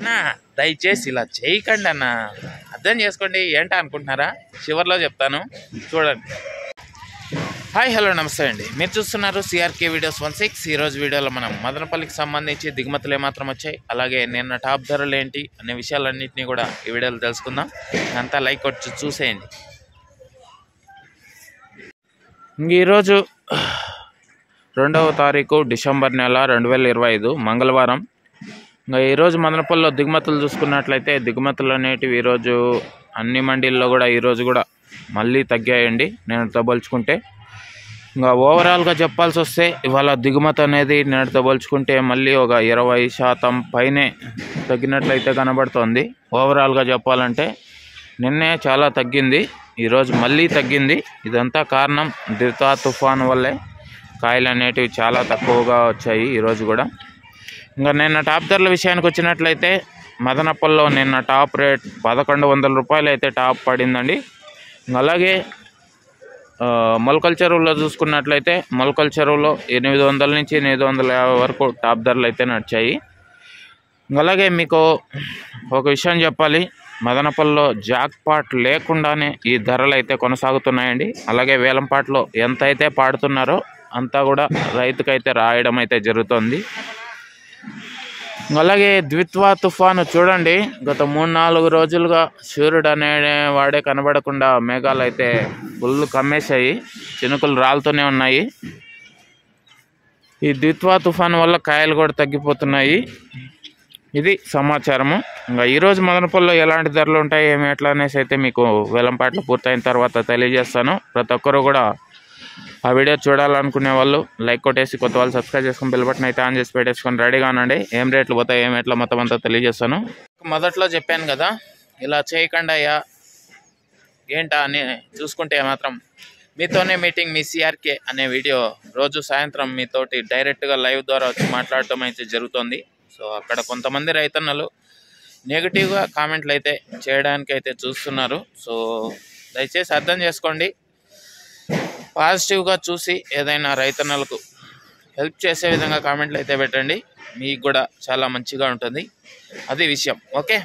అన్నా దయచేసి ఇలా చేయకండి అన్న, అర్థం చేసుకోండి. ఏంటా అనుకుంటున్నారా? చివరిలో చెప్తాను, చూడండి. హాయ్ హలో నమస్తే అండి, మీరు చూస్తున్నారు సిఆర్కే వీడియోస్ 16. ఈరోజు వీడియోలో మనం మదనపల్లికి సంబంధించి దిగుమతులు ఏమాత్రం వచ్చాయి, అలాగే నిన్న టాప్ ధరలు ఏంటి అనే విషయాలన్నింటినీ కూడా ఈ వీడియోలో తెలుసుకుందాం. అంతా లైక్ కొట్టి చూసేయండి. ఈరోజు 2వ తారీఖు డిసెంబర్ నెల 2025 మంగళవారం. ఇంకా ఈరోజు మదనపల్లిలో దిగుమతులు చూసుకున్నట్లయితే దిగుమతులు అనేటివి ఈరోజు అన్ని మండీల్లో కూడా ఈరోజు కూడా మళ్ళీ తగ్గాయండి నిన్నటితో పోల్చుకుంటే. ఇంకా ఓవరాల్గా చెప్పాల్సి వస్తే ఇవాళ దిగుమతి అనేది నిన్నటితో పోల్చుకుంటే మళ్ళీ ఒక 20% పైనే తగ్గినట్లయితే కనబడుతోంది. ఓవరాల్గా చెప్పాలంటే నిన్నే చాలా తగ్గింది, ఈరోజు మళ్ళీ తగ్గింది. ఇదంతా కారణం దిత్వా తుఫాను వల్లే కాయలు అనేటివి చాలా తక్కువగా వచ్చాయి ఈరోజు కూడా. ఇంకా నిన్న టాప్ ధరల విషయానికి వచ్చినట్లయితే మదనపల్లిలో నిన్న టాప్ రేట్ 1100 రూపాయలు అయితే టాప్ పడిందండి. అలాగే మొలకల చెరువులో చూసుకున్నట్లయితే మొలకల చెరువులో 800 నుంచి 850 వరకు టాప్ ధరలు అయితే నడిచాయి. అలాగే మీకు ఒక విషయం చెప్పాలి, మదనపల్లిలో జాక్పాట్ లేకుండానే ఈ ధరలు అయితే కొనసాగుతున్నాయండి. అలాగే వేలంపాట్లో ఎంత అయితే పాడుతున్నారో అంతా కూడా రైతుకైతే రాయడం అయితే జరుగుతుంది. అలాగే ద్విత్వా తుఫాను చూడండి, గత 3-4 రోజులుగా సూర్యుడు అనే వాడే కనబడకుండా మేఘాలు అయితే ఫుల్ కమ్మేశాయి, చినుకులు రాలుతూనే ఉన్నాయి. ఈ ద్విత్వా తుఫాను వల్ల కాయలు కూడా తగ్గిపోతున్నాయి. ఇది సమాచారము. ఇంకా ఈరోజు మదనపల్లిలో ఎలాంటి ధరలు ఉంటాయి ఏమి ఎట్లా అనేసి అయితే మీకు వేలంపాట్లు పూర్తయిన తర్వాత తెలియజేస్తాను. ప్రతి ఒక్కరు కూడా ఆ వీడియో చూడాలనుకునే వాళ్ళు లైక్ కొట్టేసి, కొత్త వాళ్ళు సబ్స్క్రైబ్ చేసుకుని బెల్ బటన్ అయితే ఆన్ చేసి పెట్టేసుకొని రెడీగా ఉండండి. ఏం రేట్లు పోతాయి ఏం ఎట్లా మొత్తం అంతా తెలియజేస్తాను. మొదట్లో చెప్పాను కదా, ఇలా చేయకుండా అయ్యా ఏంటా అని చూసుకుంటే మాత్రం మీతోనే మీటింగ్ మీ సిఆర్కే అనే వీడియో రోజు సాయంత్రం మీతోటి డైరెక్ట్గా లైవ్ ద్వారా వచ్చి మాట్లాడటం అయితే జరుగుతుంది. సో అక్కడ కొంతమంది రైతన్నలు నెగిటివ్గా కామెంట్లు అయితే చేయడానికి అయితే చూస్తున్నారు. సో దయచేసి అర్థం చేసుకోండి. పాజిటివ్గా చూసి ఏదైనా రైతన్నలకు హెల్ప్ చేసే విధంగా కామెంట్లు అయితే పెట్టండి, మీకు కూడా చాలా మంచిగా ఉంటుంది. అది విషయం. ఓకే.